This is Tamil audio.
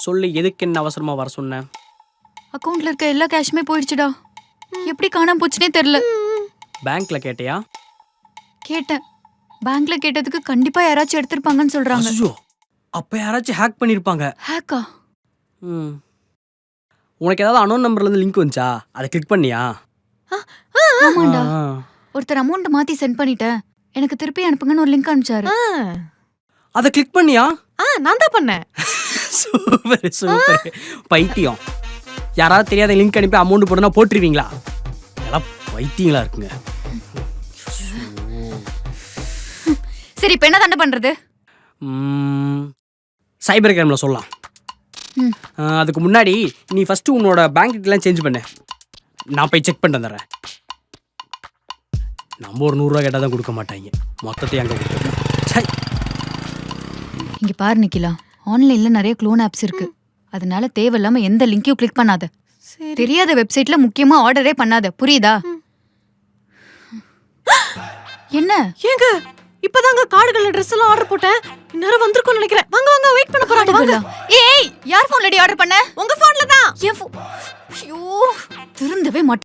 சொல்லு, எதுக்கு என்ன அவசரமா வர சொன்னேன்? அக்கவுண்ட்ல இருக்க எல்லா கேஷுமே போயிடுச்சுடா. எப்படி காணாம போச்சுனே தெரியல. பேங்க்ல கேட்டியா? கேட்டேன். பேங்க்ல கேட்டதுக்கு கண்டிப்பா யாராச்சும் எடுத்திருப்பாங்கன்னு சொல்றாங்க. ஐயோ, அப்ப யாராச்சும் ஹேக் பண்ணிருப்பாங்க. ஹேக்கா? உனக்கு ஏதாவது அனோன் நம்பர்ல இருந்து லிங்க் வந்துச்சா? அதை கிளிக் பண்ணியா? ஆமாண்டா. ஒருத்தர் அமௌண்ட் மாத்தி சென்ட் பண்ணிட்டேன், எனக்கு திருப்பி அனுப்புங்கன்னு ஒரு லிங்க் அனுப்பிச்சாரு. அதை கிளிக் பண்ணியா? நான் தான் பண்ணேன். Super super. பைத்தியம். யாராவது தெரியாத லிங்க் அனுப்பி அமௌண்ட் போட்டுனா போட்டுருவீங்களா? எல்லாம் பைத்தியங்களா இருக்குங்க. சரி, இப்ப என்ன தாண்டா பண்றது? சைபர் கிரைம்ல சொல்லலாம். அதுக்கு முன்னாடி நீ ஃபர்ஸ்ட் உன்னோட பேங்க் டீட்டெயிலாம் சேஞ்ச் பண்ணு. நான் போய் செக் பண்ணிட்டு வந்துடுறேன். நம்ம ஒரு 100 ரூபா கேட்டால் தான் கொடுக்க மாட்டாங்க. மொத்தத்தையும் அங்கே கொடுத்துருக்கேன். இங்க பாரு நிக்கிலா, ஆன்லைன்ல நிறைய க்ளோன் ஆப்ஸ் இருக்கு. அதனால தேவையில்லாம எந்த லிங்கையும் கிளிக் பண்ணாத. தெரியாத வெப்சைட்ல முக்கியமா ஆர்டரே பண்ணாத, புரியுதா? என்ன ஏங்க, இப்பதாங்க கார்டுகள்ல Dress எல்லாம் ஆர்டர் போட்டேன். இன்னும் வந்திருக்கும்னு நினைக்கிறேன். வாங்க வாங்க, வெயிட் பண்ண போறாங்க. வாங்க. ஏய், யார் போன்லடி ஆர்டர் பண்ண? உங்க போன்ல தான். ஐயோ, திருந்தவே மாட்டேன்.